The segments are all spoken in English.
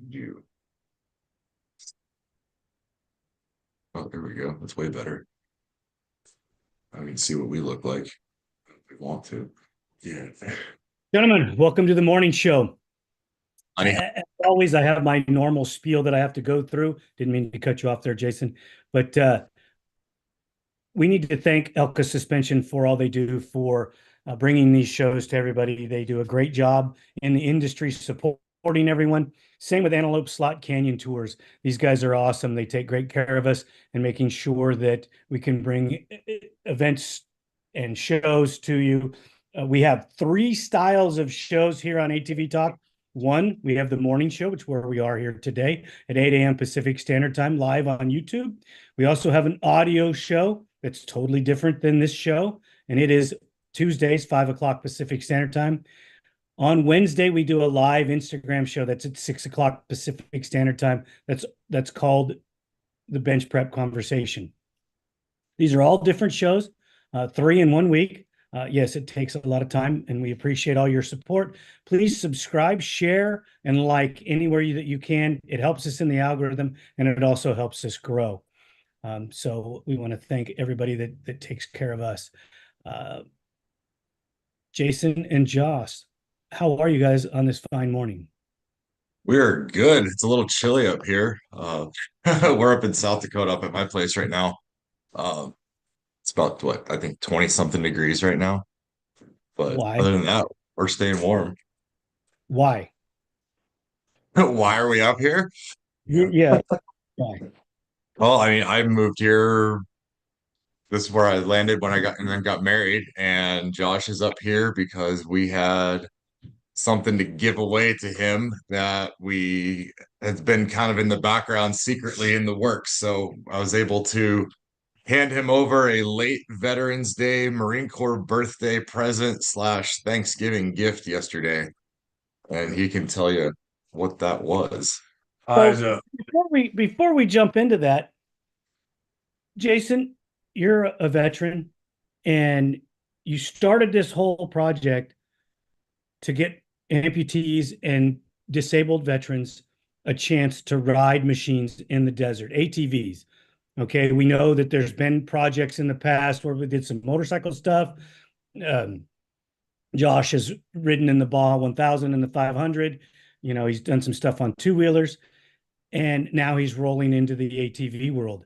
You. Oh, there we go. That's way better. I can see what we look like if we want to. Yeah. Gentlemen, welcome to the morning show. Honey. As always, I have my normal spiel that I have to go through. Didn't mean to cut you off there, Jason, but we need to thank Elka Suspension for all they do for bringing these shows to everybody. They do a great job in the industry supporting everyone. Same with Antelope Slot Canyon Tours. These guys are awesome. They take great care of us and making sure that we can bring events and shows to you. We have three styles of shows here on ATV-TALK. One, we have the morning show, which is where we are here today at 8 a.m. Pacific Standard Time live on YouTube. We also have an audio show that's totally different than this show, and it is Tuesdays, 5 o'clock Pacific Standard Time. On Wednesday, we do a live Instagram show that's at 6 o'clock Pacific Standard Time. That's called the Bench Prep Conversation. These are all different shows, 3 in 1 week. Yes, it takes a lot of time, and we appreciate all your support. Please subscribe, share, and like anywhere that you can. It helps us in the algorithm, and it also helps us grow. So we want to thank everybody that takes care of us. Jason and Joss, how are you guys on this fine morning? We are good. It's a little chilly up here. We're up in South Dakota, up at my place right now. It's about what I think 20 something degrees right now. But Why? other than that, we're staying warm. Why? Why are we up here? Yeah. Yeah. Why? Well, I mean, I moved here. This is where I landed when I got and then got married. And Josh is up here because we had something to give away to him that we has been kind of in the background secretly in the works. So I was able to hand him over a late Veterans Day Marine Corps birthday present slash Thanksgiving gift yesterday, and he can tell you what that was. So So before we jump into that, Jason, you're a veteran and you started this whole project to get amputees and disabled veterans a chance to ride machines in the desert, ATVs. Okay, we know that there's been projects in the past where we did some motorcycle stuff. Um, Josh has ridden in the Baja 1000 and the 500. You know, he's done some stuff on two wheelers, and now he's rolling into the ATV world.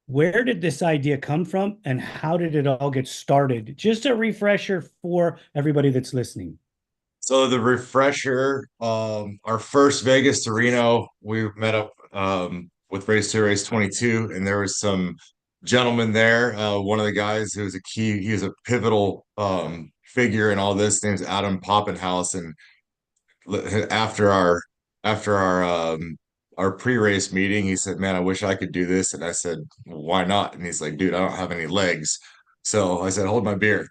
Where did this idea come from, and how did it all get started? Just a refresher for everybody that's listening. So the refresher, our first Vegas to Reno, we met up with Race to Race 22, and there was some gentleman there. One of the guys who was a key, he was a pivotal figure in all this. His name's Adam Poppenhouse, and after our pre-race meeting, he said, "Man, I wish I could do this." And I said, "Why not?" And he's like, "Dude, I don't have any legs." So I said, "Hold my beer.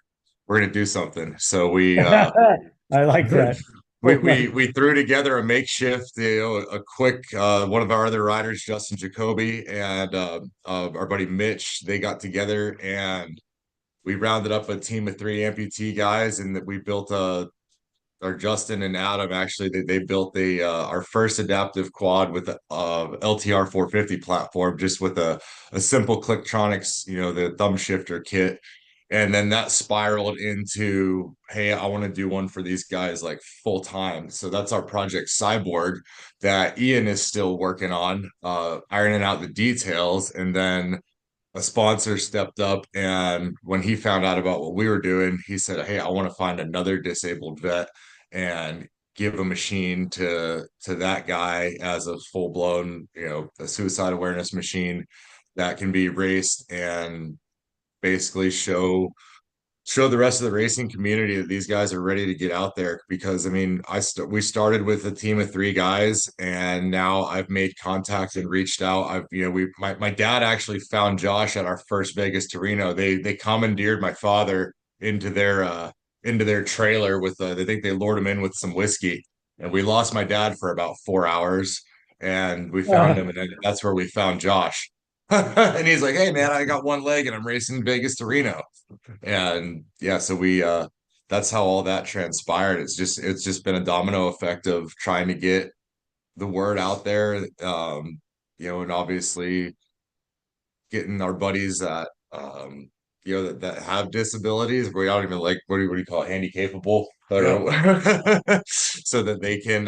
We're gonna do something." So we I like that. we we we threw together a makeshift, a quick one of our other riders, Justin Jacoby, and our buddy Mitch. They got together and we rounded up a team of three amputee guys, and that we built a or Justin and Adam actually they built our first adaptive quad with a LTR 450 platform, just with a simple Clicktronics, the thumb shifter kit. And then that spiraled into, hey, I want to do one for these guys like full time. So that's our project Cyborg that Ian is still working on, ironing out the details. And then a sponsor stepped up, and when he found out about what we were doing, he said, "Hey, I want to find another disabled vet and give a machine to that guy as a full-blown, a suicide awareness machine that can be raced and basically show the rest of the racing community that these guys are ready to get out there." Because I mean, we started with a team of three guys, and now I've made contact and reached out. I've my dad actually found Josh at our first Vegas to Reno. They commandeered my father into their trailer with I think they lured him in with some whiskey, and we lost my dad for about 4 hours, and we found him, and then that's where we found Josh. And he's like, "Hey man, I got one leg and I'm racing Vegas to Reno." And yeah, so that's how all that transpired. It's just been a domino effect of trying to get the word out there. And obviously getting our buddies that have disabilities. We don't even like what do you call it, handy capable, Yeah. or so that they can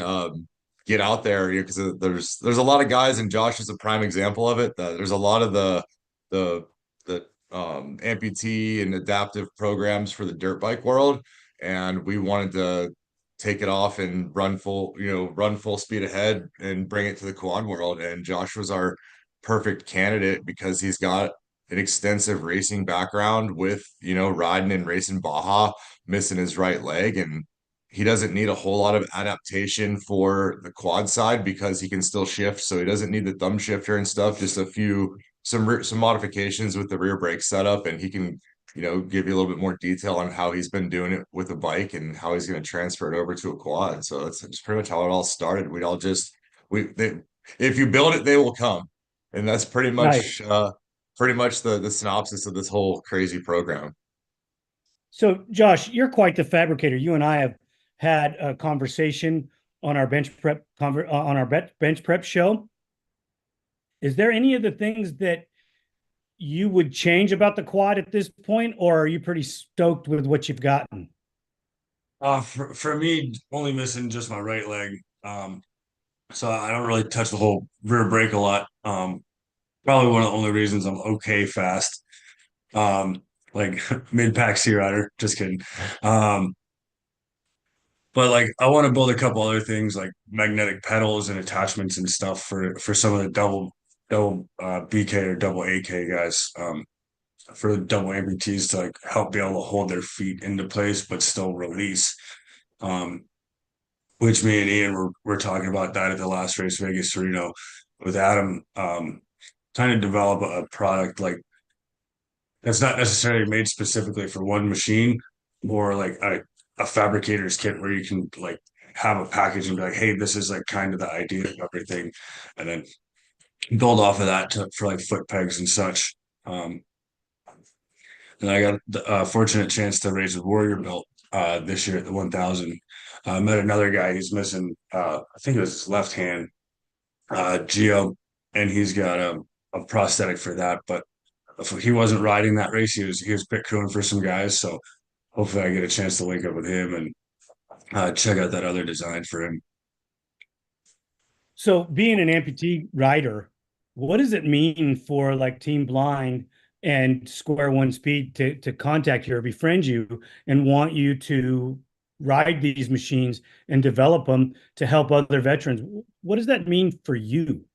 get out there. Because there's a lot of guys, and Josh is a prime example of it. There's a lot of the the amputee and adaptive programs for the dirt bike world, and we wanted to take it off and run full speed ahead and bring it to the quad world. And Josh was our perfect candidate because he's got an extensive racing background with, riding and racing Baja, missing his right leg. And he doesn't need a whole lot of adaptation for the quad side because he can still shift. So he doesn't need the thumb shifter and stuff, just some modifications with the rear brake setup. And he can, give you a little bit more detail on how he's been doing it with a bike and how he's going to transfer it over to a quad. So that's pretty much how it all started. If you build it, they will come. And that's Right. pretty much the synopsis of this whole crazy program. So, Josh, you're quite the fabricator. You and I have had a conversation on our bench prep show. Is there any of the things that you would change about the quad at this point, or are you pretty stoked with what you've gotten? For me, only missing just my right leg. So I don't really touch the whole rear brake a lot. Probably one of the only reasons I'm okay fast. Um, like mid-pack sea rider. Just kidding. Um, but like I want to build a couple other things like magnetic pedals and attachments and stuff for some of the double BK or double AK guys. For the double amputees to like help be able to hold their feet into place but still release. Um, which me and Ian were talking about that at the last race, Vegas to Reno, with Adam, trying to develop a product like that's not necessarily made specifically for one machine, or like a fabricator's kit where you can like have a package and be like, hey, this is like kind of the idea of everything, and then build off of that for like foot pegs and such. Um, and I got the fortunate chance to race with Warrior Belt this year at the 1000. Met another guy. He's missing, I think it was his left hand, Geo, and he's got a prosthetic for that. But if he wasn't riding that race, he was pit crewing for some guys. So hopefully, I get a chance to link up with him and check out that other design for him. So, being an amputee rider, what does it mean for like Team Blind and Square One Speed to contact you or befriend you and want you to ride these machines and develop them to help other veterans? What does that mean for you?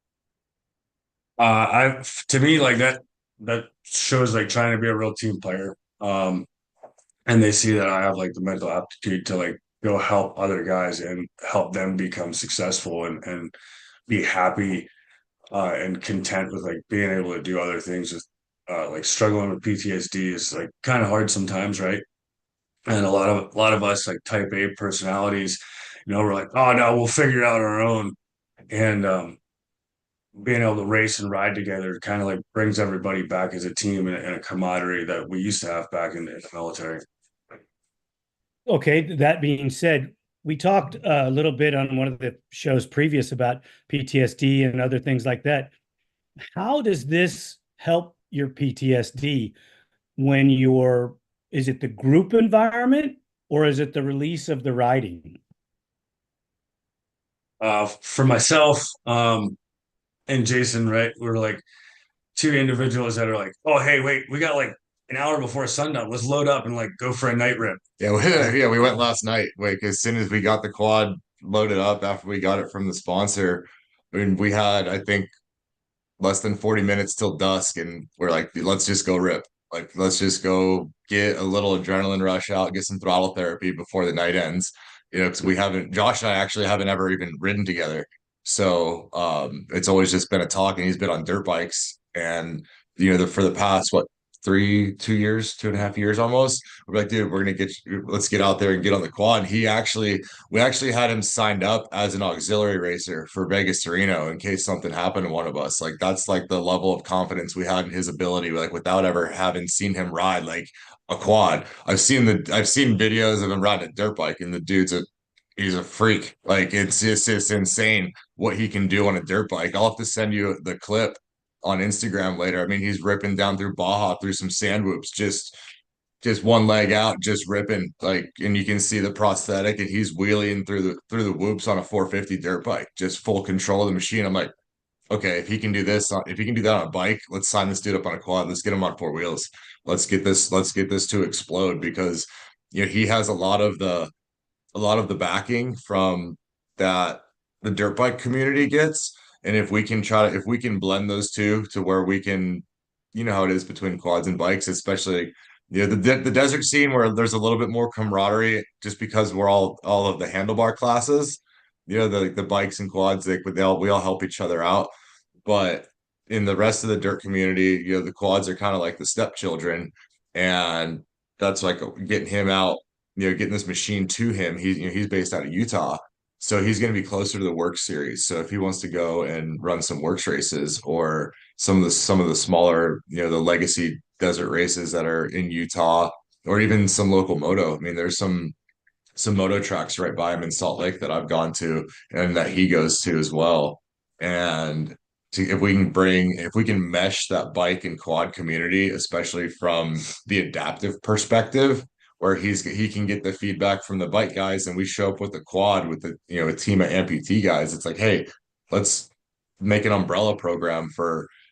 I to me like that shows like trying to be a real team player. And they see that I have like the mental aptitude to like go help other guys and help them become successful and be happy and content with like being able to do other things. With like struggling with PTSD is like kind of hard sometimes, right? And a lot of us like type A personalities, we're like, oh no, we'll figure it out on our own. And being able to race and ride together kind of like brings everybody back as a team and a camaraderie that we used to have back in the military. Okay, that being said, we talked a little bit on one of the shows previous about PTSD and other things like that. How does this help your PTSD when is it the group environment or is it the release of the riding? For myself, and Jason, right, we're like two individuals that are like, oh, hey, wait, we got like an hour before sundown. Let's load up and like go for a night rip. Yeah, yeah, we went last night. Like as soon as we got the quad loaded up after we got it from the sponsor, I mean, we had, I think, less than 40 minutes till dusk, and we're like, let's just go rip. Like, let's just go get a little adrenaline rush out, get some throttle therapy before the night ends. Because Josh and I actually haven't ever even ridden together. So it's always just been a talk, and he's been on dirt bikes. And for the past, what, 2.5 years almost. We're like, dude, let's get out there and get on the quad. And we actually had him signed up as an auxiliary racer for Vegas to Reno in case something happened to one of us. Like that's like the level of confidence we had in his ability, like without ever having seen him ride like a quad. I've seen videos of him riding a dirt bike, and the he's a freak. Like it's insane what he can do on a dirt bike. I'll have to send you the clip on Instagram later. I mean, he's ripping down through Baja through some sand whoops, just one leg out, just ripping, like, and you can see the prosthetic, and he's wheeling through the whoops on a 450 dirt bike, just full control of the machine. I'm like, okay, if he can do this, if he can do that on a bike, let's sign this dude up on a quad. Let's get him on four wheels. Let's get this to explode, because he has a lot of the backing from that the dirt bike community gets. And if we can blend those two to where we can, how it is between quads and bikes, especially the desert scene where there's a little bit more camaraderie just because we're all of the handlebar classes, the bikes and quads, we all help each other out. But in the rest of the dirt community, the quads are kind of like the stepchildren, and that's like getting him out, getting this machine to him. He's based out of Utah, so he's going to be closer to the work series. So if he wants to go and run some works races, or some of the smaller, the legacy desert races that are in Utah, or even some local moto. I mean, there's some moto tracks right by him in Salt Lake that I've gone to and that he goes to as well. And if we can mesh that bike and quad community, especially from the adaptive perspective, where he can get the feedback from the bike guys, and we show up with the quad with a team of amputee guys. It's like, hey, let's make an umbrella program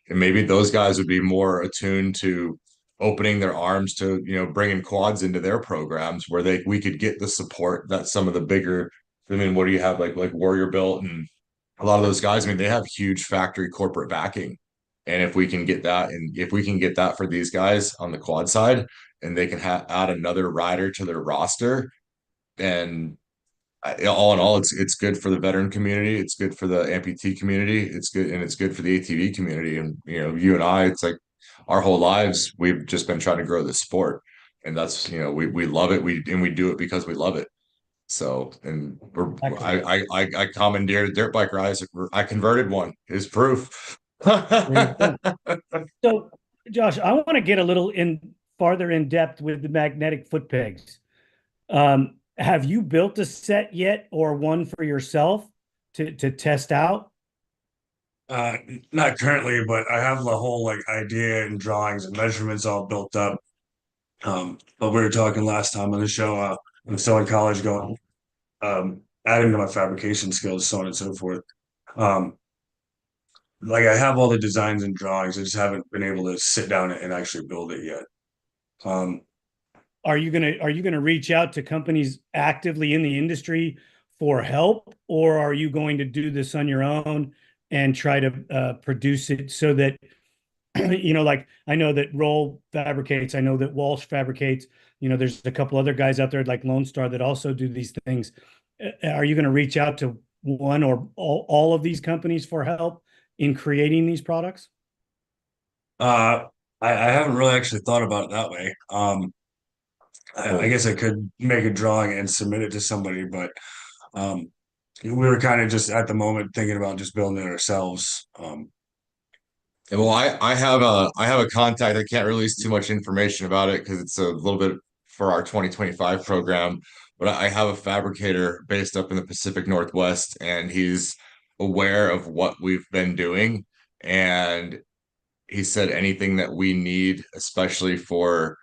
and maybe those guys would be more attuned to opening their arms to bringing quads into their programs, where we could get the support that some of the bigger, I mean, what do you have, like Warrior Built and a lot of those guys, I mean, they have huge factory corporate backing. And if we can get that, and if we can get that for these guys on the quad side, and they can add another rider to their roster, and all in all, it's good for the veteran community. It's good for the amputee community. It's good, and it's good for the ATV community. And you and I, it's like our whole lives we've just been trying to grow this sport, and that's we love it. We do it because we love it. So, and I commandeered a dirt bike ride. I converted one. Is proof. So, Josh, I want to get a little farther in depth with the magnetic foot pegs. Have you built a set yet, or one for yourself to test out? Not currently, but I have the whole like idea and drawings and measurements all built up. But we were talking last time on the show. I'm still in college, going adding to my fabrication skills, so on and so forth. Um, like I have all the designs and drawings, I just haven't been able to sit down and actually build it yet. Um, Are you gonna reach out to companies actively in the industry for help, or are you going to do this on your own and try to produce it so that like I know that Roll fabricates, I know that Walsh fabricates. There's a couple other guys out there like Lone Star that also do these things. Are you going to reach out to one or all of these companies for help in creating these products? I haven't really actually thought about it that way. I guess I could make a drawing and submit it to somebody, but we were kind of just at the moment thinking about just building it ourselves. Well, I have a contact. I can't release too much information about it because it's a little bit for our 2025 program. But I have a fabricator based up in the Pacific Northwest, and he's aware of what we've been doing. And he said anything that we need, especially for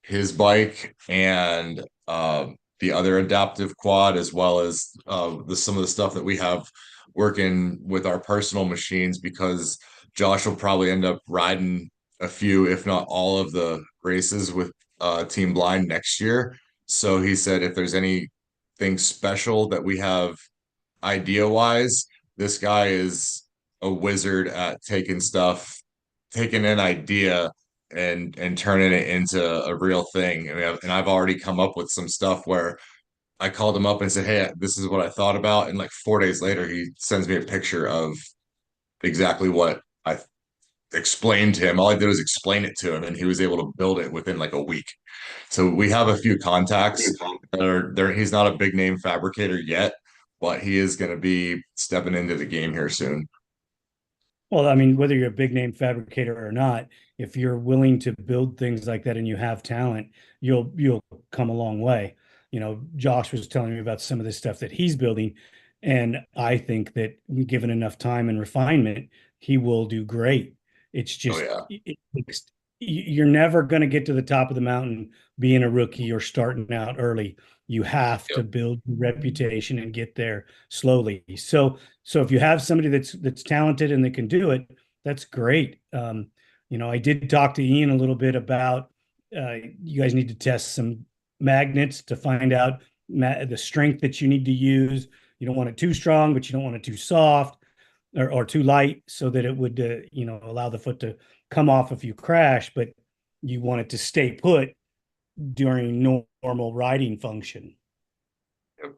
his bike and the other adaptive quad, as well as some of the stuff that we have working with our personal machines, because Josh will probably end up riding a few, if not all of the races with Team Blind next year. So he said if there's anything special that we have idea wise, this guy is a wizard at taking an idea and turning it into a real thing. I mean, and I've already come up with some stuff where I called him up and said, "Hey, this is what I thought about." And like 4 days later, he sends me a picture of exactly what I explain to him. All I did was explain it to him, and he was able to build it within like a week. So we have a few contacts that are there. He's not a big name fabricator yet, but he is going to be stepping into the game here soon. Well, I mean, whether you're a big name fabricator or not, if you're willing to build things like that and you have talent, you'll come a long way. You know, Josh was telling me about some of the stuff that he's building, and I think that given enough time and refinement, he will do great. It's Oh just yeah. you're never going to get to the top of the mountain being a rookie or starting out early. You have to Yep. build your reputation and get there slowly. So if you have somebody that's talented and they can do it, that's great. You know, I did talk to Ian a little bit about you guys need to test some magnets to find out the strength that you need to use. You don't want it too strong, but you don't want it too soft or too light, so that it would you know, allow the foot to come off if you crash, but you want it to stay put during normal riding function. Yep.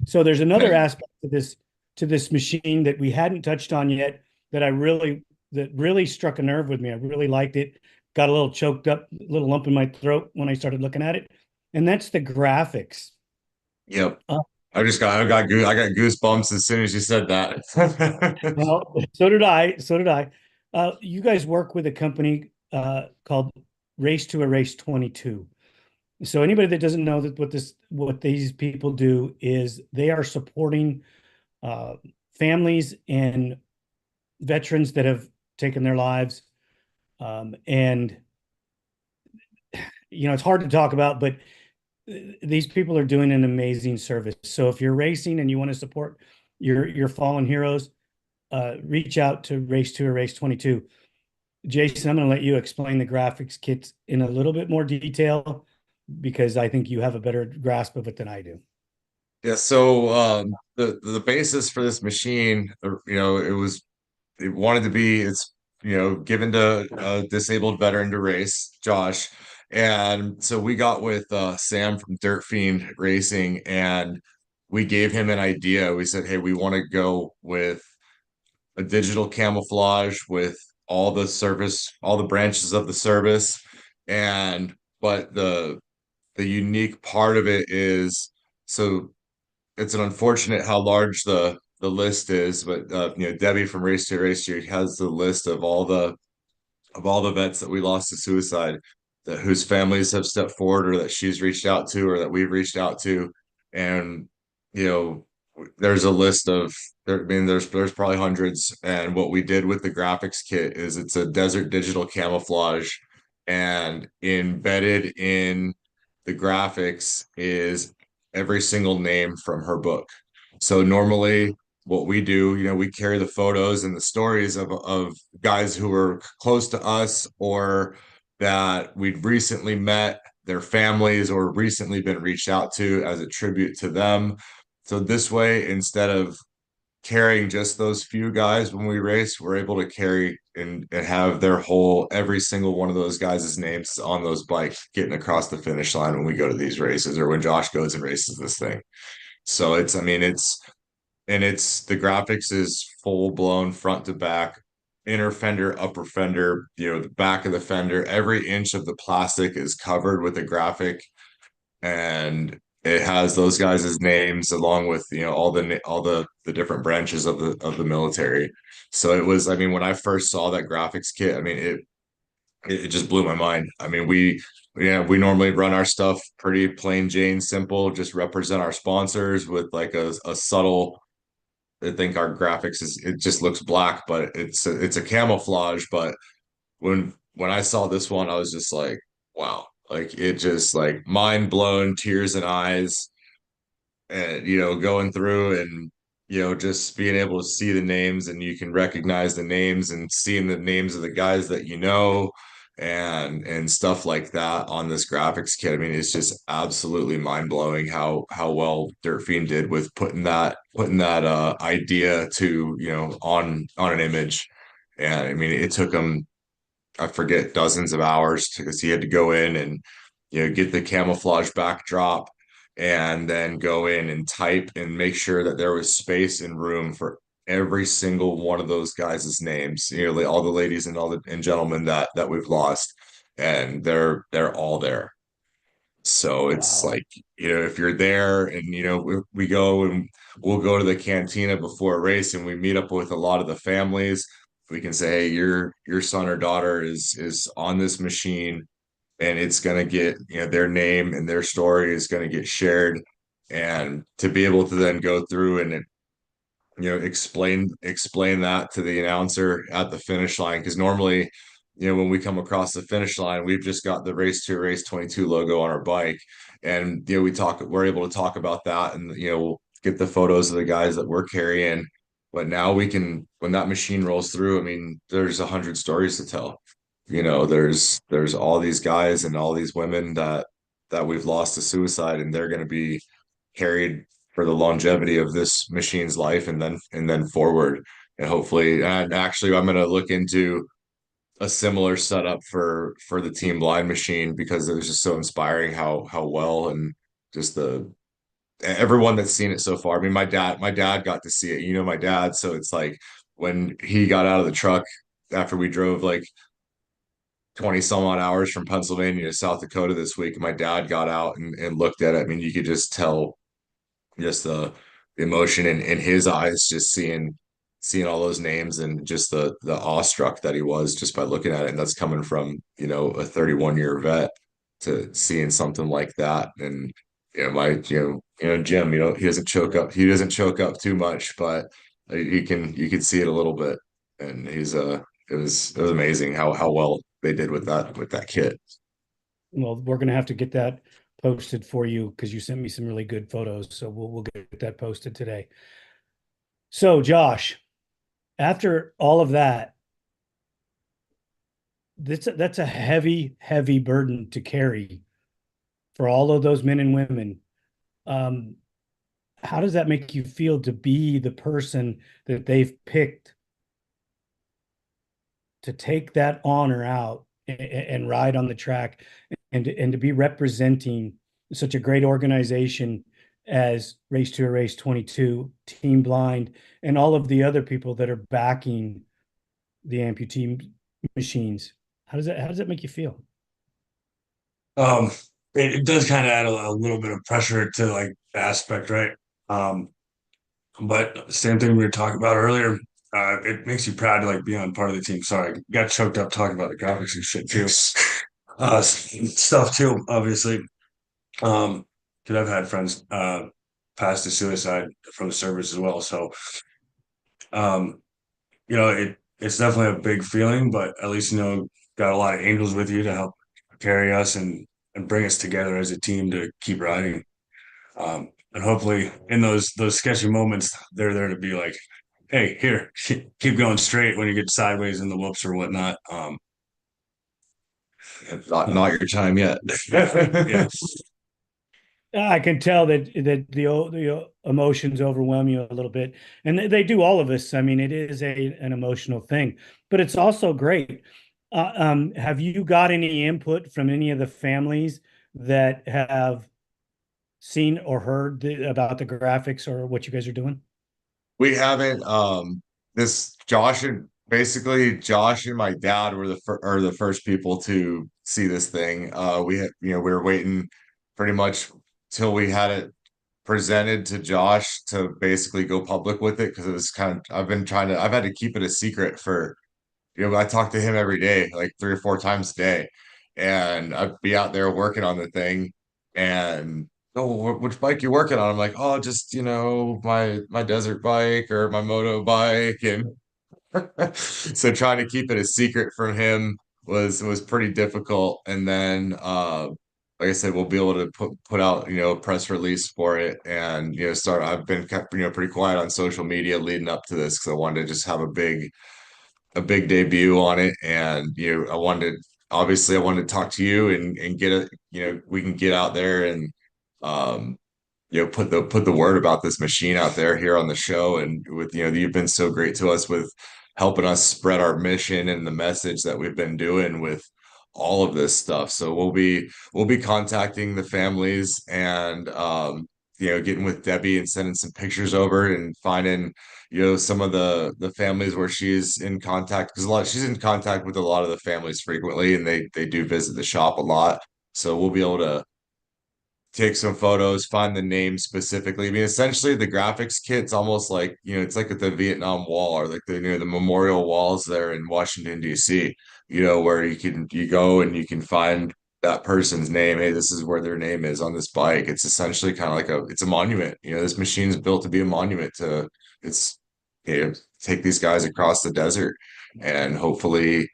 So there's another aspect to this machine that we hadn't touched on yet that that really struck a nerve with me. I really liked it. Got a little choked up, a little lump in my throat when I started looking at it, and that's the graphics. Yep. Uh, I got goosebumps as soon as you said that. well, so did I. So did I. You guys work with a company called Race to Erase 22. So anybody that doesn't know that what these people do is they are supporting families and veterans that have taken their lives. And you know, it's hard to talk about, but these people are doing an amazing service. So if you're racing and you want to support your fallen heroes, reach out to Race to Erase 22. Jason, I'm going to let you explain the graphics kits in a little bit more detail because I think you have a better grasp of it than I do. Yeah, so the basis for this machine, you know, it wanted to be it's you know given to a disabled veteran to race, Josh, and so we got with Sam from Dirt Fiend Racing, and we gave him an idea. We said, hey, we want to go with a digital camouflage with all the branches of the service, and but the unique part of it is so it's an unfortunate how large the list is, but you know, Debbie from Race to Race Street has the list of all the vets that we lost to suicide, that whose families have stepped forward or that she's reached out to or that we've reached out to, and you know, there's a list of there. I mean, there's probably hundreds, and what we did with the graphics kit is it's a desert digital camouflage, and embedded in the graphics is every single name from her book. So normally what we do, you know, we carry the photos and the stories of guys who were close to us or that we'd recently met, their families, or recently been reached out to as a tribute to them. So this way, instead of carrying just those few guys when we race, we're able to carry and have their whole every single one of those guys' names on those bikes getting across the finish line when we go to these races or when Josh goes and races this thing. So it's, I mean, it's the graphics is full blown front to back, inner fender, upper fender, you know, the back of the fender, every inch of the plastic is covered with a graphic, and it has those guys' names along with, you know, all the different branches of the military. So it was, I mean, when I first saw that graphics kit, I mean, it just blew my mind. I mean, we normally run our stuff pretty plain Jane simple, just represent our sponsors with like a subtle. I think our graphics is it just looks black, but it's a camouflage. But when I saw this one, I was just like, wow, like it just like mind blown, tears in eyes, and you know, going through and you know, just being able to see the names and you can recognize the names and seeing the names of the guys that you know and stuff like that on this graphics kit. I mean, it's just absolutely mind blowing how well Dirt Fiend did with putting that idea to you know on an image. And I mean, it took him I forget dozens of hours because he had to go in and you know get the camouflage backdrop and then go in and type and make sure that there was space and room for every single one of those guys' names, all the ladies and all the and gentlemen that we've lost, and they're all there. So it's Wow. like, if you're there and, we go and we'll go to the cantina before a race and we meet up with a lot of the families. We can say, hey, your son or daughter is on this machine, and it's going to get, their name and their story is going to get shared. And to be able to then go through and, explain that to the announcer at the finish line. Because normally, when we come across the finish line, we've just got the race to race 22 logo on our bike. And, we're able to talk about that, and, we'll get the photos of the guys that we're carrying. But now we can, when that machine rolls through, I mean, there's 100 stories to tell. There's all these guys and all these women that we've lost to suicide, and they're going to be carried for the longevity of this machine's life, and then forward. And hopefully, and actually, I'm going to look into a similar setup for the team blind machine, because it was just so inspiring how well, and just the everyone that's seen it so far. I mean, my dad got to see it. My dad, so it's like when he got out of the truck after we drove like 20 some odd hours from Pennsylvania to South Dakota this week, my dad got out and looked at it. I mean, you could just tell just the emotion in his eyes, just seeing all those names, and just the awestruck that he was just by looking at it. And that's coming from, a 31-year vet, to seeing something like that. And Jim, he doesn't choke up too much, but you can see it a little bit. And it was amazing how well they did with that kit. Well, we're going to have to get that posted for you because you sent me some really good photos. So we'll get that posted today. So, Josh, after all of that, that's a heavy, heavy burden to carry for all of those men and women. How does that make you feel to be the person that they've picked to take that honor out and ride on the track, and to be representing such a great organization as Race to a Race 22, Team Blind, and all of the other people that are backing the amputee machines? How does that make you feel? Um, it does kind of add a little bit of pressure to like the aspect, right? Um, but same thing we were talking about earlier. It makes you proud to like be on part of the team. Sorry, I got choked up talking about the graphics and shit too. Stuff too, obviously. Because I've had friends pass to suicide from the service as well. So, um, it's definitely a big feeling, but at least got a lot of angels with you to help carry us and bring us together as a team to keep riding. And hopefully, in those sketchy moments, they're there to be like, "Hey, here, keep going straight when you get sideways in the whoops or whatnot." Not your time yet. Yeah. I can tell that the emotions overwhelm you a little bit, and they do all of us. I mean, it is an emotional thing, but it's also great. Have you got any input from any of the families that have seen or heard about the graphics or what you guys are doing? We haven't. This Josh and my dad are the first people to see this thing. We were waiting pretty much till we had it presented to Josh to basically go public with it, because it was I've had to keep it a secret for, I talk to him every day, like 3 or 4 times a day, and I'd be out there working on the thing, and, oh, which bike you working on? I'm like, oh, just, my desert bike or my moto bike. And so trying to keep it a secret from him was pretty difficult. And then, like I said, we'll be able to put out, a press release for it, and, start. I've been kept, pretty quiet on social media leading up to this, because I wanted to just have a big debut on it. And, I wanted to talk to you, and get it, we can get out there and, um, put the word about this machine out there here on the show. And with, you've been so great to us with helping us spread our mission and the message that we've been doing with all of this stuff. So we'll be contacting the families, and, getting with Debbie and sending some pictures over and finding, some of the families where she's in contact, because she's in contact with a lot of the families frequently, and they do visit the shop a lot. So we'll be able to take some photos, find the name specifically. I mean, essentially the graphics kit's almost like, it's like at the Vietnam Wall, or like the memorial walls there in Washington, DC, where you go and you can find that person's name. Hey, this is where their name is on this bike. It's essentially kind of like it's a monument. This machine is built to be a monument to it's, take these guys across the desert, and hopefully,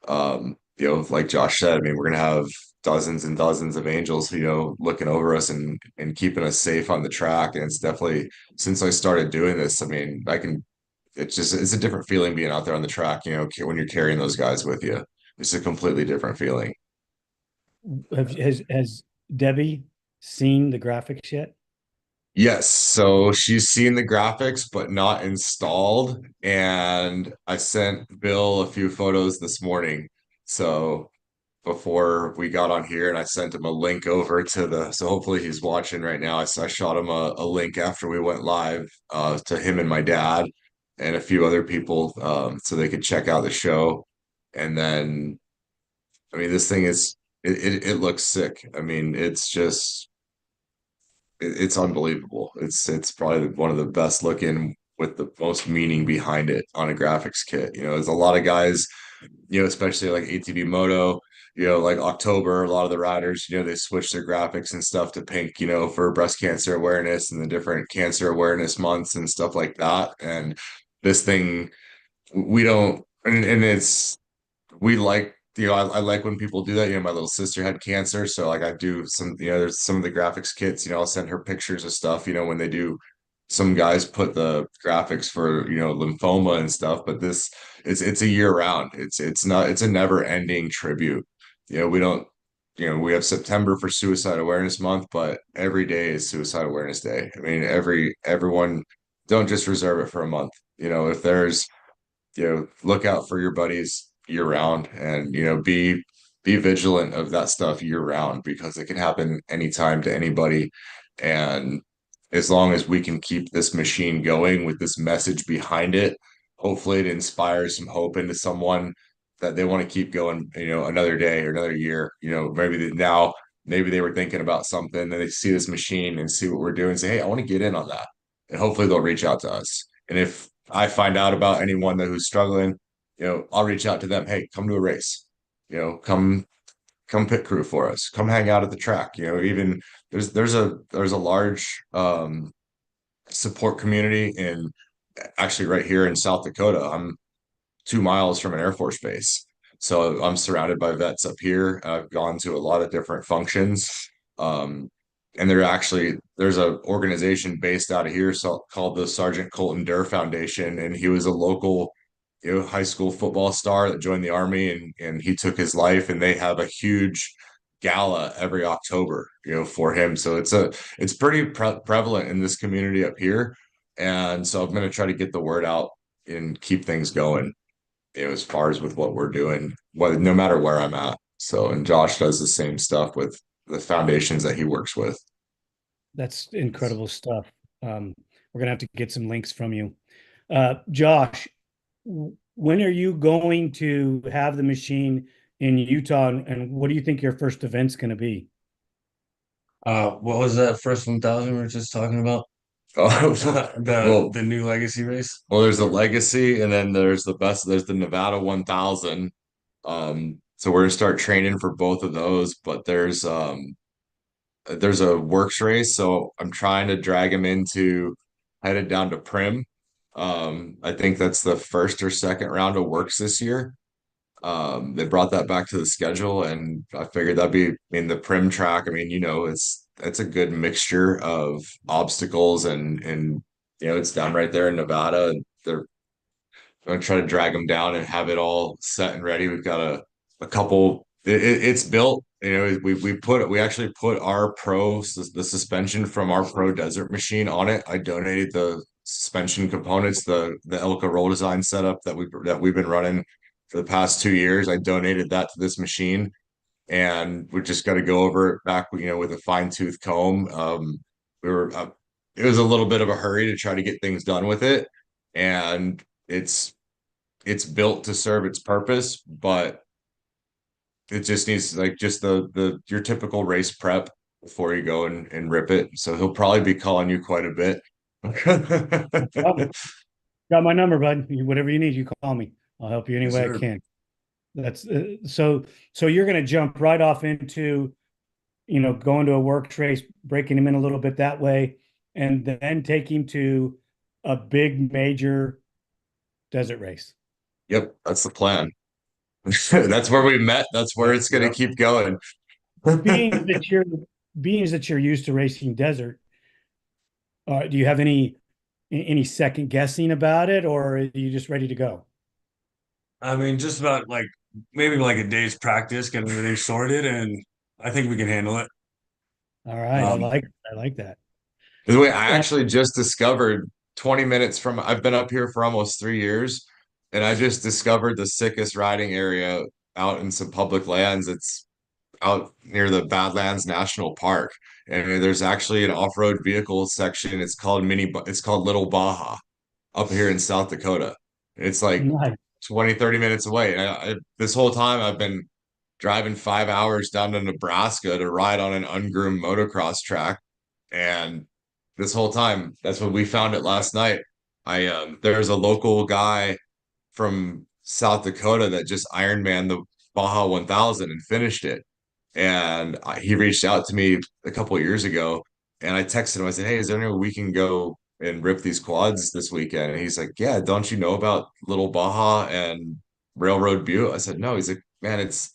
like Josh said, I mean, we're gonna have dozens and dozens of angels, looking over us and keeping us safe on the track. And it's definitely, since I started doing this, I mean, it's a different feeling being out there on the track, when you're carrying those guys with you. It's a completely different feeling. Has Debbie seen the graphics yet? Yes, so she's seen the graphics, but not installed. And I sent Bill a few photos this morning. So before we got on here, and I sent him a link over so hopefully he's watching right now. I shot him a link after we went live, to him and my dad and a few other people, so they could check out the show. And then, I mean, this thing it looks sick. I mean, it's unbelievable. It's probably one of the best looking, with the most meaning behind it on a graphics kit. There's a lot of guys, especially like ATV Moto, like October, a lot of the riders, they switch their graphics and stuff to pink, for breast cancer awareness and the different cancer awareness months and stuff like that. And this thing, we don't, and it's, we like, I like when people do that. My little sister had cancer, so like I do some, there's some of the graphics kits, I'll send her pictures of stuff, when they do, some guys put the graphics for, lymphoma and stuff, but this, it's a year round. It's a never ending tribute. We don't, we have September for Suicide Awareness Month, but every day is Suicide Awareness Day. I mean, everyone, don't just reserve it for a month. If there's, look out for your buddies year round, and, be vigilant of that stuff year round, because it can happen anytime to anybody. And as long as we can keep this machine going with this message behind it, hopefully it inspires some hope into someone, that they want to keep going, another day or another year. Maybe they were thinking about something, and they see this machine and see what we're doing, and say, hey, I want to get in on that. And hopefully they'll reach out to us. And if I find out about anyone who's struggling, I'll reach out to them. Hey, come to a race, come pit crew for us, come hang out at the track. Even there's a large, support community in, actually right here in South Dakota. I'm 2 miles from an Air Force base, so I'm surrounded by vets up here. I've gone to a lot of different functions, um, and there's a organization based out of here, called the Sergeant Colton Durr Foundation, and he was a local, high school football star that joined the Army, and he took his life, and they have a huge gala every October, for him. So it's pretty prevalent in this community up here. And so I'm going to try to get the word out and keep things going, as far as with what we're doing, no matter where I'm at. So, and Josh does the same stuff with the foundations that he works with. That's incredible stuff. We're gonna have to get some links from you. Josh, when are you going to have the machine in Utah, and what do you think your first event's going to be? What was that first 1,000 we were just talking about? Oh, The new legacy race. well, there's the legacy, and then there's the Nevada 1000. So we're gonna start training for both of those, but there's a works race, so I'm trying to drag him into, headed down to Prim. I think that's the first or second round of works this year. They brought that back to the schedule, and I figured that'd be, I mean, the Prim track. I mean, it's a good mixture of obstacles, and it's down right there in Nevada. They're going to try to drag them down and have it all set and ready. We've got a couple. It's built. We actually put the suspension from our Pro Desert machine on it. I donated the suspension components, the Elka roll design setup that we've been running for the past 2 years. I donated that to this machine, and we just got to go over it back, with a fine tooth comb. we were it was a little bit of a hurry to try to get things done with it, and it's built to serve its purpose, but it just needs like just the your typical race prep before you go and rip it. So he'll probably be calling you quite a bit. Oh, got my number, bud. Whatever you need, you call me. I'll help you any Yes, way I sir. can. That's so you're going to jump right off into, going to a works race, breaking him in a little bit that way, and then take him to a big major desert race. Yep, that's the plan. That's where we met. That's where it's going to Yep. keep going. Being that you're being that you're used to racing desert, do you have any second guessing about it, or are you just ready to go? I mean, just about like maybe like a day's practice, getting everything sorted, and I think we can handle it. All right, Um, I like that. By the way, I Uh, actually just discovered 20 minutes from I've been up here for almost 3 years, and I just discovered the sickest riding area out in some public lands. It's out near the Badlands National Park. And there's actually an off-road vehicle section. It's called Little Baja up here in South Dakota. It's like nice. 20, 30 minutes away. This whole time I've been driving 5 hours down to Nebraska to ride on an ungroomed motocross track. And this whole time, that's when we found it last night. There's a local guy from South Dakota that just Ironman the Baja 1000 and finished it. And he reached out to me a couple of years ago, and I texted him. I said, "Hey, is there any way we can go and rip these quads this weekend?" And he's like, "Yeah, don't you know about Little Baja and Railroad Butte?" I said, "No." He's like, "Man, it's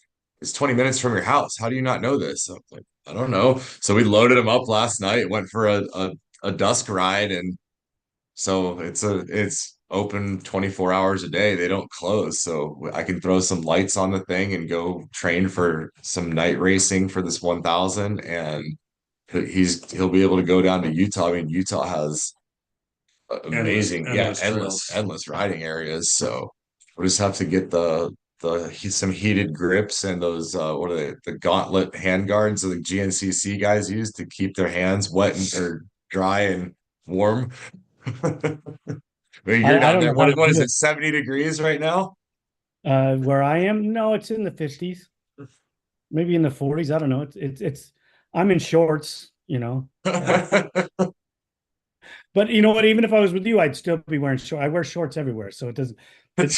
20 minutes from your house. How do you not know this?" So I'm like, "I don't know." So we loaded him up last night, went for a dusk ride, and so it's open 24 hours a day. They don't close. So I can throw some lights on the thing and go train for some night racing for this 1000, and he'll be able to go down to Utah. I mean, Utah has amazing, yeah, endless trails. endless riding areas. So we'll just have to get some heated grips and those what are they, the gauntlet hand guards that the GNCC guys use to keep their hands wet or dry and warm. You're I down don't there. know how to What is do it? 70 degrees right now? it. Where I am, no, it's in the 50s, maybe in the 40s. I don't know. It's I'm in shorts, but you know what? Even if I was with you, I'd still be wearing shorts. I wear shorts everywhere, so it doesn't.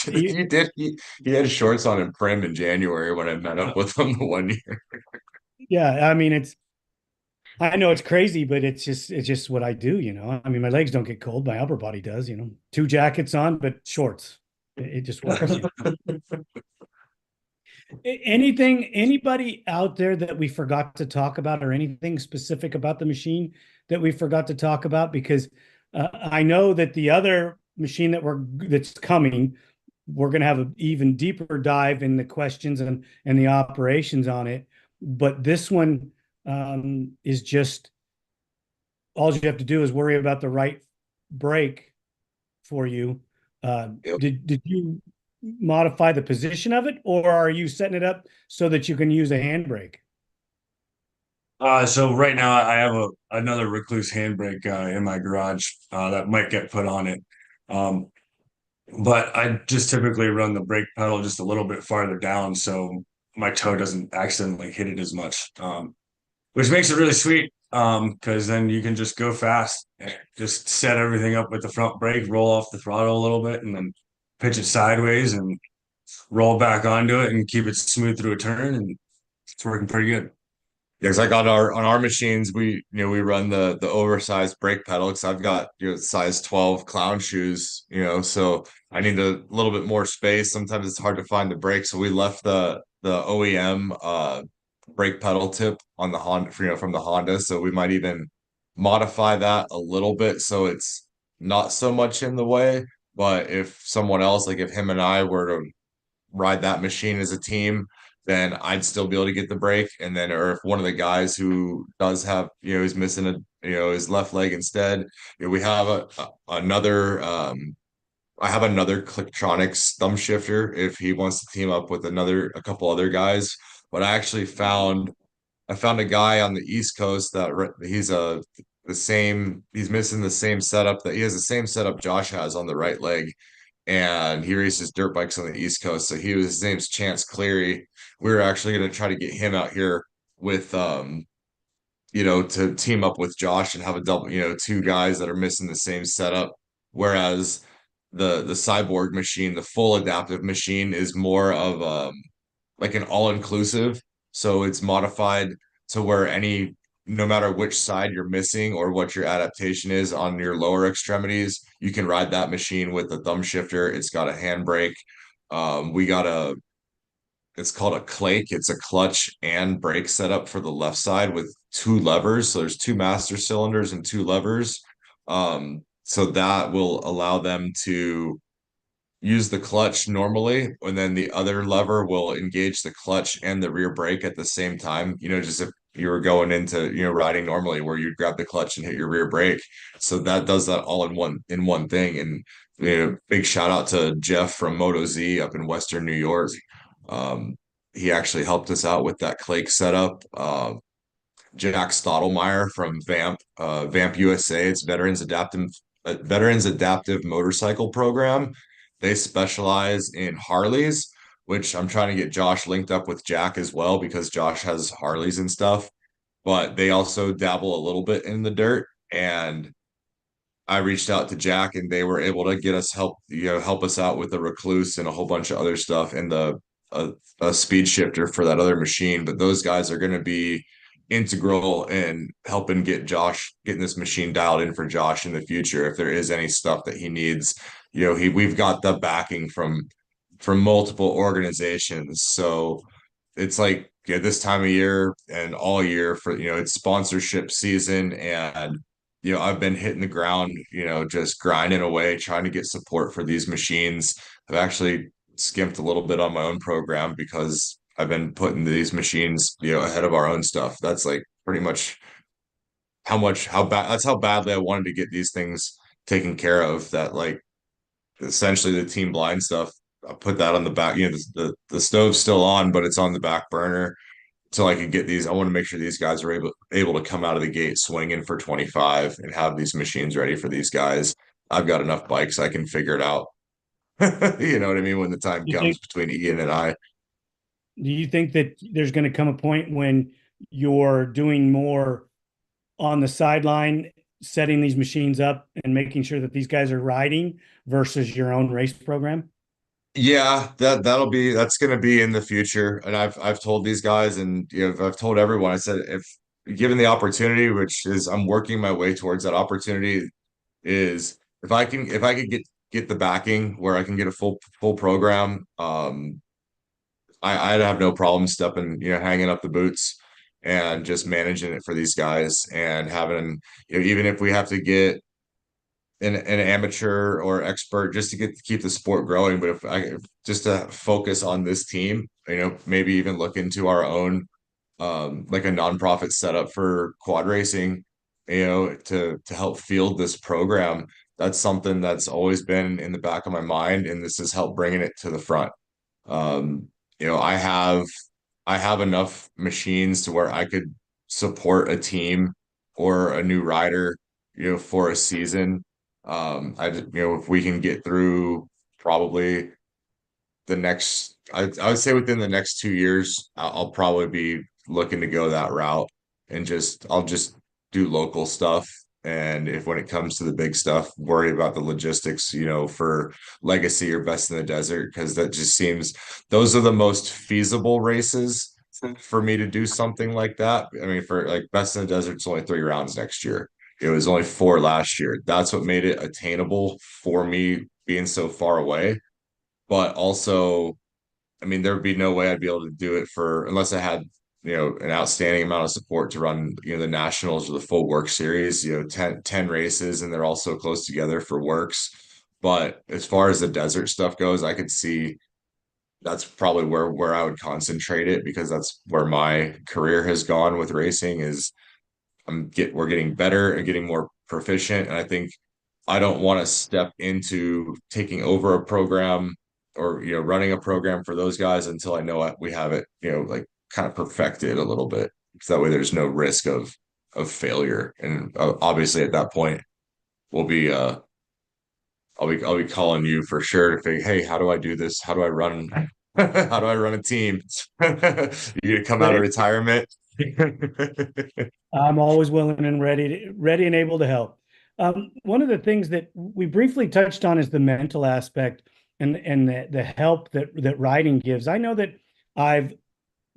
You did. He had shorts on in Prim in January when I met up with him the one year. Yeah, I mean, I know it's crazy, but it's just what I do, I mean, my legs don't get cold, my upper body does, two jackets on, but shorts. It just works. Anybody out there that we forgot to talk about, or anything specific about the machine that we forgot to talk about? Because I know that the other machine that's coming, we're going to have an even deeper dive in the questions and the operations on it. But this one is just, all you have to do is worry about the right brake for you. Yep. Did you modify the position of it, or are you setting it up so that you can use a handbrake? So right now I have another Recluse handbrake in my garage that might get put on it. Um, but I just typically run the brake pedal just a little bit farther down so my toe doesn't accidentally hit it as much. Which makes it really sweet. Because then you can just go fast, and just set everything up with the front brake, roll off the throttle a little bit, and then pitch it sideways and roll back onto it and keep it smooth through a turn, and it's working pretty good. Yeah, it's like on our machines, we run the oversized brake pedal because I've got size 12 clown shoes, so I need a little bit more space. Sometimes it's hard to find the brake, so we left the OEM brake pedal tip on the Honda, from the Honda. So we might even modify that a little bit so it's not so much in the way. But if someone else, like if him and I were to ride that machine as a team, then I'd still be able to get the break. And then, or if one of the guys who does have, he's missing his left leg instead, we have another, I have another Clicktronics thumb shifter if he wants to team up with a couple other guys. But I found a guy on the East Coast that he's he's missing the same setup that he has the same setup Josh has on the right leg. And he races dirt bikes on the East Coast. So his name's Chance Cleary. We were actually going to try to get him out here with to team up with Josh and have a double, two guys that are missing the same setup. Whereas the cyborg machine, the full adaptive machine, is more of like an all-inclusive. So it's modified to where no matter which side you're missing or what your adaptation is on your lower extremities, you can ride that machine with a thumb shifter. It's got a handbrake. We got it's called a clake. It's a clutch and brake setup for the left side with two levers. So there's two master cylinders and two levers. So that will allow them to use the clutch normally, and then the other lever will engage the clutch and the rear brake at the same time. Just if you were going into, riding normally where you'd grab the clutch and hit your rear brake. So that does that all in one thing. And big shout out to Jeff from Moto Z up in Western New York. Um, he actually helped us out with that Clake setup. Jack Stottlemyre from Vamp USA. It's Veterans Adaptive Motorcycle Program. They specialize in Harleys, which I'm trying to get Josh linked up with Jack as well because Josh has Harleys and stuff. But they also dabble a little bit in the dirt. And I reached out to Jack and they were able to get us help us out with the Recluse and a whole bunch of other stuff and a speed shifter for that other machine. But those guys are going to be integral in helping getting this machine dialed in for Josh in the future. If there is any stuff that he needs, we've got the backing from multiple organizations. So it's like this time of year and all year for it's sponsorship season, and I've been hitting the ground, just grinding away trying to get support for these machines. I've actually skimped a little bit on my own program because I've been putting these machines ahead of our own stuff. That's like pretty much how badly I wanted to get these things taken care of, that like essentially the team blind stuff, I put that on the back. The stove's still on, but it's on the back burner until I could get these. I want to make sure these guys are able to come out of the gate swinging for 25 and have these machines ready for these guys. I've got enough bikes, I can figure it out. You know what I mean? When the time You comes think, between Ian and I. do you think that there's going to come a point when you're doing more on the sideline, setting these machines up and making sure that these guys are riding versus your own race program? Yeah, that's gonna be in the future. And I've told these guys, and I've told everyone, I said if given the opportunity, which is I'm working my way towards that opportunity, is if I could get the backing where I can get a full program, I'd have no problem stepping, hanging up the boots and just managing it for these guys and having, even if we have to get an amateur or expert just to keep the sport growing. But just to focus on this team, maybe even look into our own like a nonprofit setup for quad racing, to help field this program. That's something that's always been in the back of my mind, and this has helped bringing it to the front. Um, I have enough machines to where I could support a team or a new rider, for a season. If we can get through probably I would say within the next 2 years, I'll probably be looking to go that route and I'll just do local stuff. And if when it comes to the big stuff, worry about the logistics, for legacy or best in the desert, because that just seems those are the most feasible races for me to do something like that. I mean, for like best in the desert, it's only 3 rounds next year. It was only four last year. That's what made it attainable for me being so far away. But also, I mean, there would be no way I'd be able to do it unless I had, an outstanding amount of support to run, the nationals or the full work series, 10 races, and they're all so close together for works. But as far as the desert stuff goes, I could see that's probably where I would concentrate it, because that's where my career has gone with racing. Is we're getting better and getting more proficient. And I think I don't want to step into taking over a program or running a program for those guys until I know we have it like kind of perfected a little bit. So that way there's no risk of of failure. And obviously at that point, we'll be I'll be calling you for sure to figure, hey, how do I do this? How do I run? How do I run a team? You gonna come out of retirement? I'm always willing and ready and able to help. One of the things that we briefly touched on is the mental aspect and the help that riding gives. I know that I've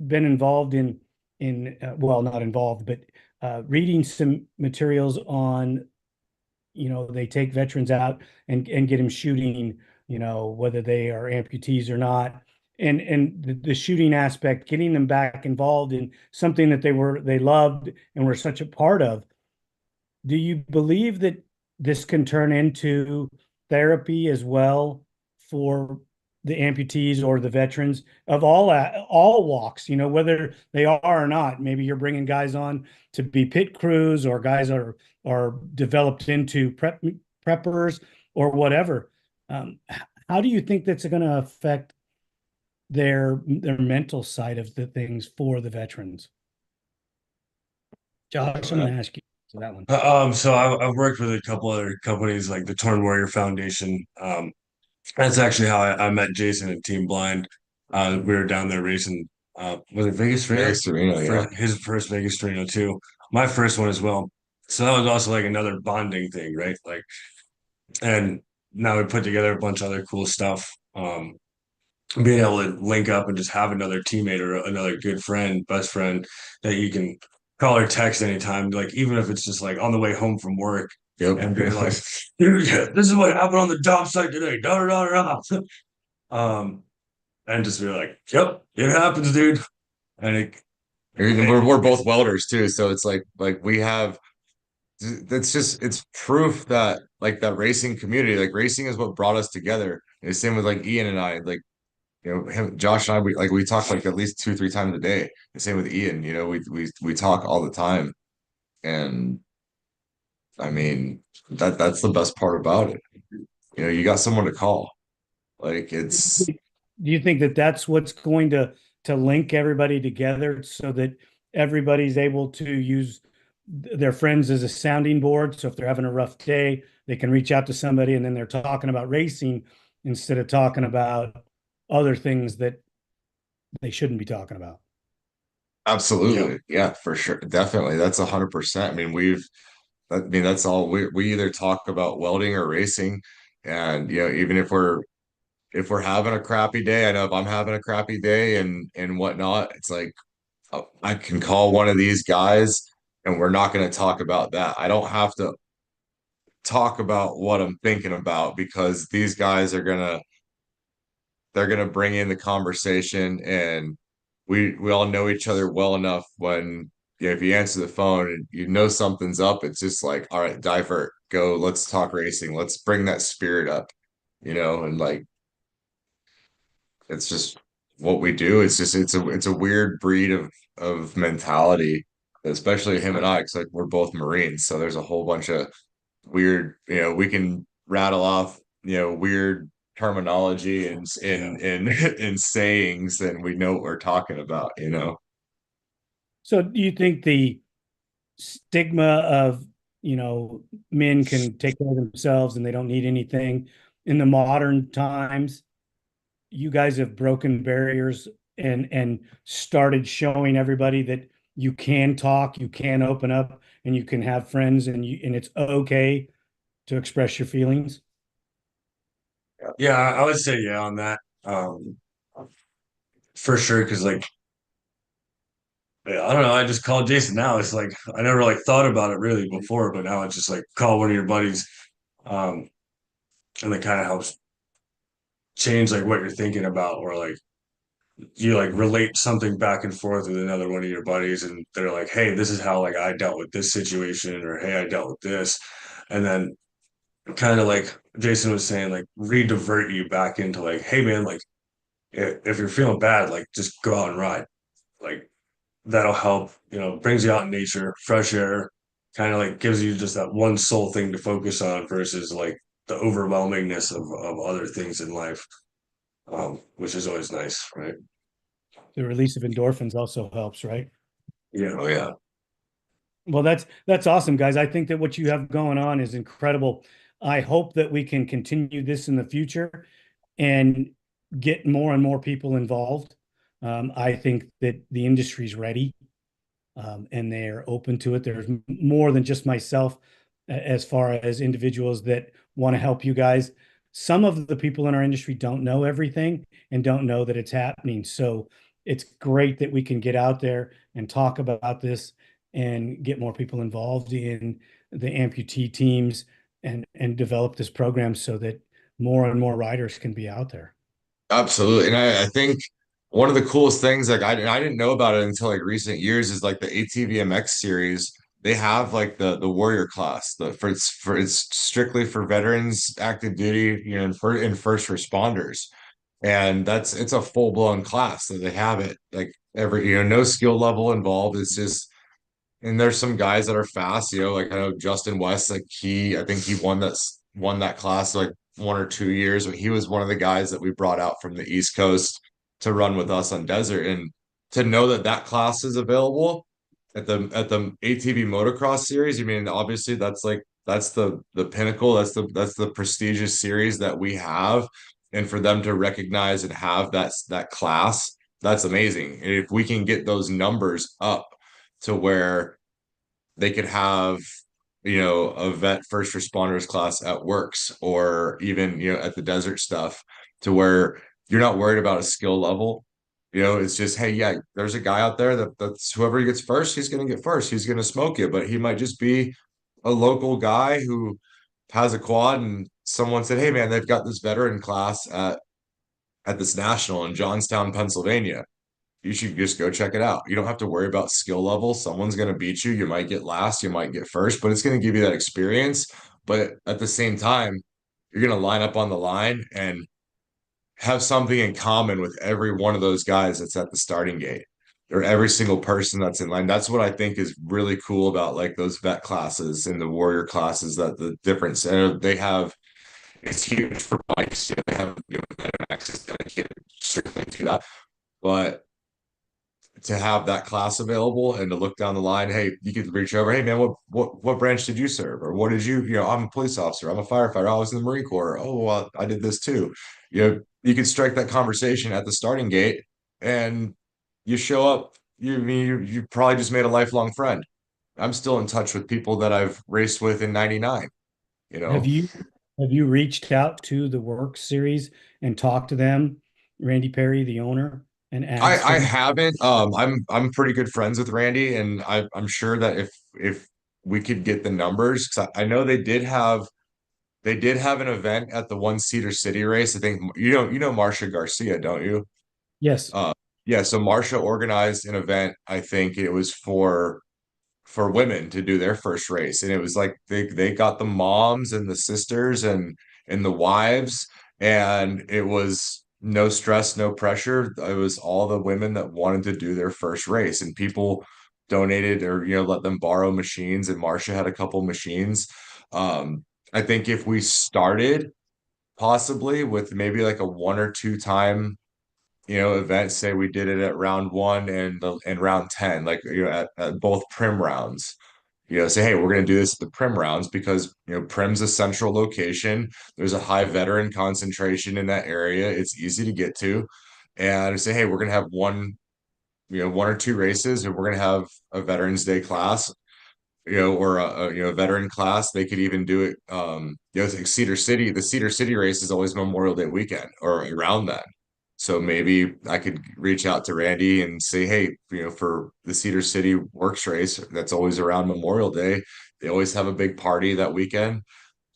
been involved in well, not involved, but reading some materials on, they take veterans out and get them shooting, whether they are amputees or not. And the shooting aspect, getting them back involved in something that they loved and were such a part of. Do you believe that this can turn into therapy as well for the amputees or the veterans of all walks, whether they are or not? Maybe you're bringing guys on to be pit crews, or guys are developed into preppers or whatever. How do you think that's going to affect their mental side of the things for the veterans? Josh, I'm going to ask you that one. So I've worked with a couple other companies like the Torn Warrior Foundation. That's actually how I met Jason and Team Blind. We were down there racing. Was it Vegas Reno? Vegas Reno, yeah. His first Vegas Reno too. My first one as well. So that was also like another bonding thing, right? Like, and now we put together a bunch of other cool stuff. Being able to link up and just have another teammate or another good friend, best friend that you can call or text anytime. Like, even if it's just like on the way home from work, Yep. and be like, "Dude, this is what happened on the job site today." Da da da da. And just be like, "Yep, it happens, dude." And We're both welders too, so it's like we have. It's proof that like that racing community, like racing is what brought us together. And the same with like Ian and I, like Josh and I, we talk like at least 2, 3 times a day. The same with Ian, we talk all the time, and I mean that's the best part about it. You got someone to call. Like it's Do you think that that's what's going to link everybody together so that everybody's able to use their friends as a sounding board? So if they're having a rough day, they can reach out to somebody, and then they're talking about racing instead of talking about other things that they shouldn't be talking about. absolutely, yeah, for sure, definitely. That's 100%. I mean, that's all we either talk about welding or racing, and even if we're having a crappy day, I know if I'm having a crappy day and whatnot, it's like I can call one of these guys and we're not going to talk about that. I don't have to talk about what I'm thinking about because these guys they're gonna bring in the conversation, and we all know each other well enough when if you answer the phone and something's up, it's just like, all right, divert, go, let's talk racing, let's bring that spirit up, and like it's just what we do. It's just it's a weird breed of mentality, especially him and I, because like we're both Marines, so there's a whole bunch of weird, we can rattle off, weird terminology and sayings, and we know what we're talking about. So do you think the stigma of, men can take care of themselves and they don't need anything in the modern times, you guys have broken barriers and started showing everybody that you can talk, you can open up, and you can have friends, and it's okay to express your feelings? yeah, I would say yeah on that. For sure, because like I don't know, I just called Jason now. It's like I never like thought about it really before, but now it's just like call one of your buddies, um, and it kind of helps change like what you're thinking about, or like you like relate something back and forth with another one of your buddies, and they're like, "Hey, this is how like I dealt with this situation," or "Hey, I dealt with this," and then kind of like Jason was saying, like re-divert you back into like, "Hey, man, like if you're feeling bad, like just go out and ride." Like that'll help, brings you out in nature, fresh air, kind of like gives you just that one sole thing to focus on versus like the overwhelmingness of other things in life, which is always nice, right? The release of endorphins also helps, right? Yeah. Oh, yeah. Well, that's awesome, guys. I think that what you have going on is incredible. I hope that we can continue this in the future and get more and more people involved. I think that the industry's ready, and they're open to it. There's more than just myself as far as individuals that want to help you guys. Some of the people in our industry don't know everything and don't know that it's happening. So it's great that we can get out there and talk about this and get more people involved in the amputee teams and develop this program so that more and more riders can be out there. Absolutely. And I think one of the coolest things, like I didn't know about it until like recent years, is like the ATV MX series. They have like the warrior class, it's strictly for veterans, active duty, and first responders. And it's a full-blown class that they have it like every, no skill level involved. It's just, and there's some guys that are fast, like I know Justin West, like I think he won that class like 1 or 2 years. But he was one of the guys that we brought out from the East Coast to run with us on desert. And to know that that class is available at the ATV motocross series, I mean, obviously that's the pinnacle, that's the prestigious series that we have. And for them to recognize and have that class, that's amazing. And if we can get those numbers up to where they could have, a vet first responders class at works, or even, at the desert stuff, to where you're not worried about a skill level. It's just, hey, yeah, there's a guy out there that's whoever gets first, he's going to get first. He's going to smoke you, but he might just be a local guy who has a quad, and someone said, hey, man, they've got this veteran class at this national in Johnstown, Pennsylvania. You should just go check it out. You don't have to worry about skill level. Someone's going to beat you. You might get last, you might get first, but it's going to give you that experience. But at the same time, you're going to line up on the line and have something in common with every one of those guys that's at the starting gate, or every single person that's in line. That's what I think is really cool about like those vet classes and the warrior classes, that the difference, and they have, it's huge for bikes. They have, access dedicated strictly to that. But to have that class available and to look down the line, hey, you could reach over, hey man, what branch did you serve, or what did I'm a police officer, I'm a firefighter, I was in the Marine Corps, oh well, I did this too. You could strike that conversation at the starting gate, and you show up. You probably just made a lifelong friend. I'm still in touch with people that I've raced with in '99. You Have know, you have you reached out to the work series and talked to them, Randy Perry, the owner, and asked I him? haven't. I'm pretty good friends with Randy, and I'm sure that if we could get the numbers, 'cause I know they did have an event at the One Cedar City race. I think you know Marcia Garcia, don't you? Yes. Uh, yeah. So Marcia organized an event. I think it was for women to do their first race, and it was like they got the moms and the sisters and the wives, and it was no stress, no pressure. It was all the women that wanted to do their first race, and people donated, or let them borrow machines, and Marcia had a couple machines. I think if we started possibly with maybe like a 1 or 2 time event, say we did it at round one and round 10, like at both prim rounds. Say, hey, we're going to do this at the prim rounds because prim's a central location. There's a high veteran concentration in that area. It's easy to get to. And say, hey, we're going to have 1 or 2 races, and we're going to have a Veterans Day class, or a veteran class. They could even do it. It's like Cedar City. The Cedar City race is always Memorial Day weekend or around that. So maybe I could reach out to Randy and say, hey, for the Cedar City Works race, that's always around Memorial Day. They always have a big party that weekend.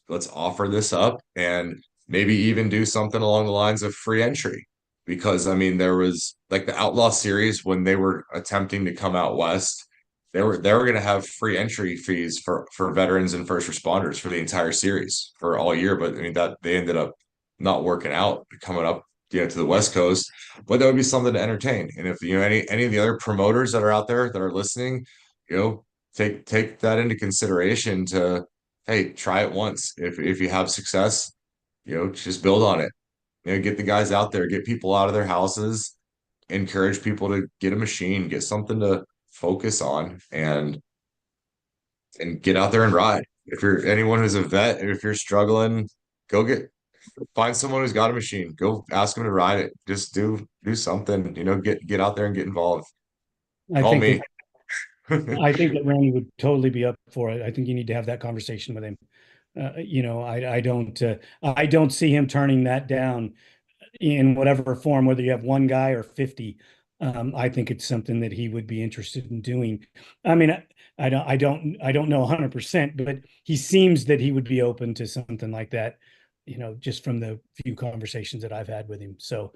Let's offer this up, and maybe even do something along the lines of free entry. Because I mean, there was like the Outlaw series when they were attempting to come out west, they were going to have free entry fees for veterans and first responders for the entire series for all year. But I mean, that they ended up not working out, coming up to the West Coast. But that would be something to entertain. And if any of the other promoters that are out there that are listening, take that into consideration to, hey, try it once. If you have success, just build on it. Get the guys out there, get people out of their houses, encourage people to get a machine, get something to focus on, and and get out there and ride. If you're anyone who's a vet, if you're struggling, go find someone who's got a machine. Go ask them to ride it. Just do something, get out there and get involved. I Call think me. that I think that Randy would totally be up for it. I think you need to have that conversation with him. I don't see him turning that down in whatever form, whether you have one guy or 50. I think it's something that he would be interested in doing. I mean, I don't know 100%, but he seems that he would be open to something like that, just from the few conversations that I've had with him. So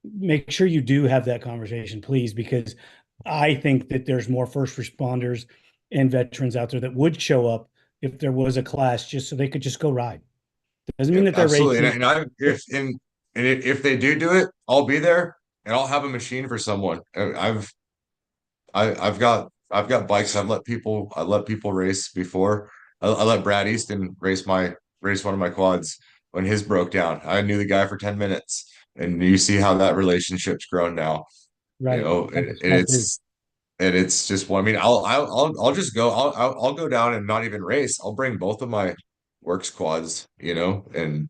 make sure you do have that conversation, please, because I think that there's more first responders and veterans out there that would show up if there was a class just so they could just go ride. Doesn't mean Yeah, that they're absolutely. racing. If they do it, I'll be there and I'll have a machine for someone. I've got bikes. I let people race before. I let Brad Easton race one of my quads when his broke down. I knew the guy for 10 minutes, and you see how that relationship's grown now. You Right. know, and, That's, and that's his. it's just one. I mean, I'll just go. I'll go down and not even race. I'll bring both of my works quads, and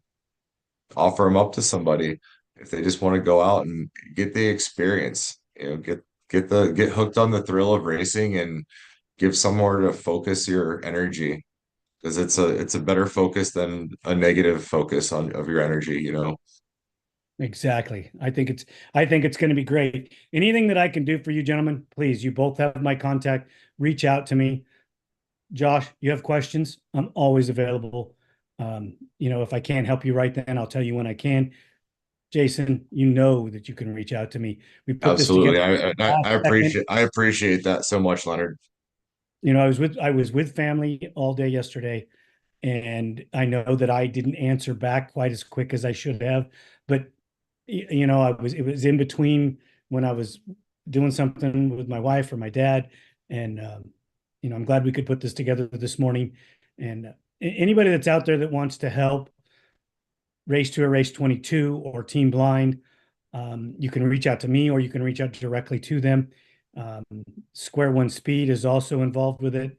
offer them up to somebody if they just want to go out and get the experience, get hooked on the thrill of racing and give somewhere to focus your energy because it's a better focus than a negative focus of your energy. Exactly. I think it's going to be great. Anything that I can do for you, gentlemen, please, you both have my contact. Reach out to me. Josh, you have questions? I'm always available. If I can't help you right then, I'll tell you when I can. Jason, you know that you can reach out to me. We put this together Absolutely. I last second. appreciate that so much, Leonard. I was with family all day yesterday, and I know that I didn't answer back quite as quick as I should have, but it was in between when I was doing something with my wife or my dad, and I'm glad we could put this together this morning. And anybody that's out there that wants to help Race to a Race 22 or Team Blind, you can reach out to me or you can reach out directly to them. Um, Square One Speed is also involved with it.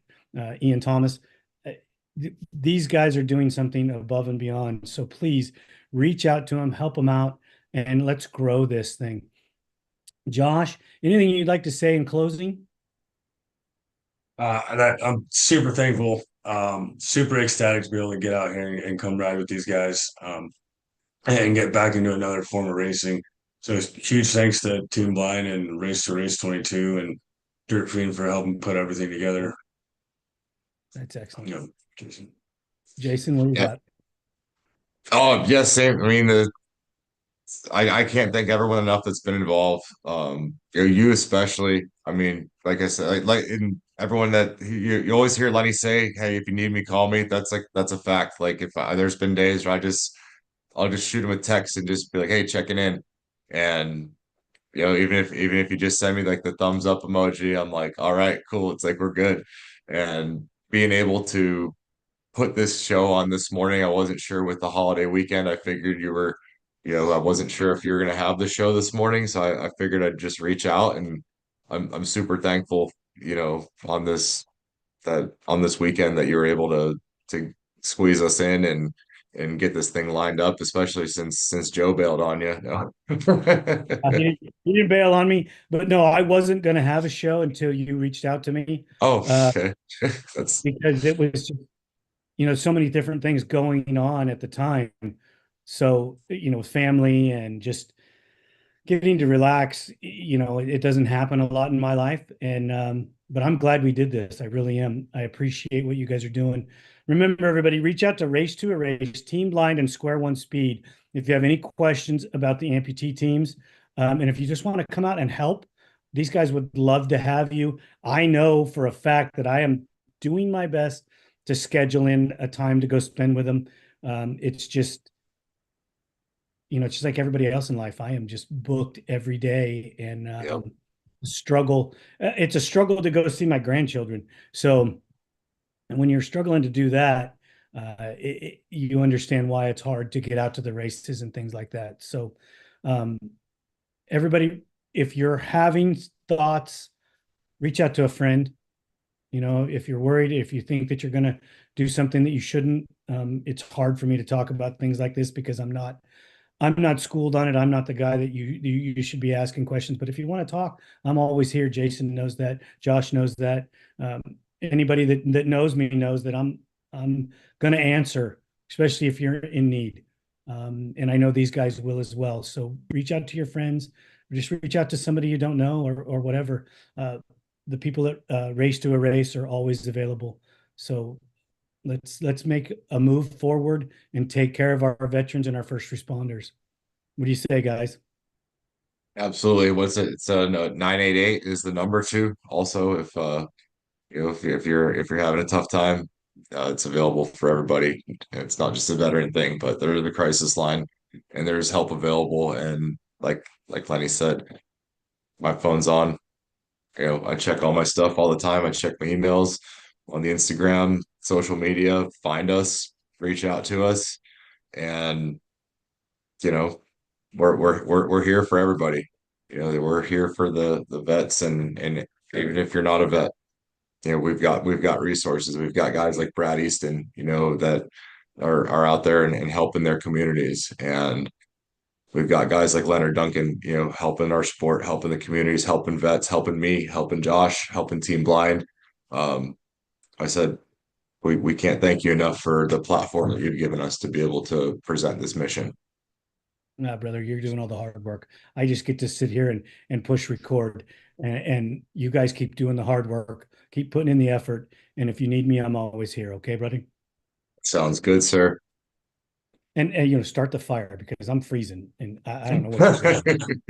Ian Thomas. Uh, These guys are doing something above and beyond. So please reach out to them, help them out, and let's grow this thing. Josh, anything you'd like to say in closing? I'm super thankful, super ecstatic to be able to get out here and come ride with these guys, and get back into another form of racing. So it's huge thanks to Team Blind and Race to Race 22 and Dirt Fiend for helping put everything together. That's excellent. You know, Jason. Jason, what do you Yeah. got? Oh, yes, same. I mean, I can't thank everyone enough that's been involved. You especially. I mean, like I said, and everyone that you always hear Lenny say, "Hey, if you need me, call me." That's a fact. Like there's been days where I'll just shoot him a text and just be like, "Hey, checking in," and even if you just send me like the thumbs up emoji, I'm like, "All right, cool." It's like we're good, and being able to put this show on this morning. I wasn't sure with the holiday weekend. I figured I wasn't sure if you were going to have the show this morning. So I figured I'd just reach out and I'm super thankful, on this weekend that you were able to squeeze us in and get this thing lined up, especially since Joe bailed on you. He didn't bail on me, but no, I wasn't going to have a show until you reached out to me, Oh, uh, okay. That's because it was just, so many different things going on at the time. So, family and just getting to relax, it doesn't happen a lot in my life. And, but I'm glad we did this. I really am. I appreciate what you guys are doing. Remember, everybody, reach out to Race to a Race, Team Blind, and Square One Speed if you have any questions about the amputee teams. And if you just want to come out and help, these guys would love to have you. I know for a fact that I am doing my best to schedule in a time to go spend with them. It's just, it's just like everybody else in life. I am just booked every day and Yep. struggle. It's a struggle to go see my grandchildren. So, and when you're struggling to do that, you understand why it's hard to get out to the races and things like that. So, um, everybody, if you're having thoughts, reach out to a friend. You know, if you're worried, if you think that you're going to do something that you shouldn't, it's hard for me to talk about things like this because I'm not schooled on it. I'm not the guy that you should be asking questions. But if you want to talk, I'm always here. Jason knows that. Josh knows that. Um, Anybody that knows me knows that I'm going to answer, especially if you're in need. And I know these guys will as well. So reach out to your friends, or just reach out to somebody you don't know, or whatever. The people that race to a race are always available. So let's make a move forward and take care of our veterans and our first responders. What do you say, guys? Absolutely. What's it? It's 988 is the number too. Also, if if you're having a tough time, it's available for everybody. It's not just a veteran thing, but there's the crisis line, and there's help available. And like Lenny said, my phone's on. I check all my stuff all the time. I check my emails on the Instagram, social media. Find us, reach out to us, and you know, we're here for everybody. We're here for the vets, and even if you're not a vet, we've got resources. We've got guys like Brad Easton, that are out there and helping their communities. And we've got guys like Leonard Duncan, helping our sport, helping the communities, helping vets, helping me, helping Josh, helping Team Blind. Um, I said we can't thank you enough for the platform that you've given us to be able to present this mission. Nah, brother, you're doing all the hard work. I just get to sit here and push record, and you guys keep doing the hard work, keep putting in the effort. And if you need me, I'm always here. Okay, buddy? Sounds good, sir. And start the fire because I'm freezing and I don't know what you're doing.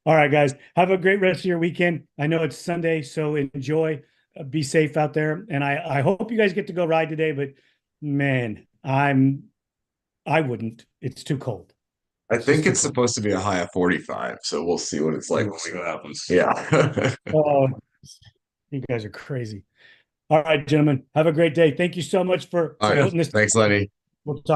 All right, guys, have a great rest of your weekend. I know it's Sunday, so enjoy. Be safe out there, and I hope you guys get to go ride today. But man, I wouldn't. It's too cold. I think it's supposed to be a high of 45, so we'll see what it's like. We'll see what happens. Yeah. Oh, you guys are crazy. All right, gentlemen, have a great day. Thank you so much for All right. putting this. Thanks, Lenny. We'll talk.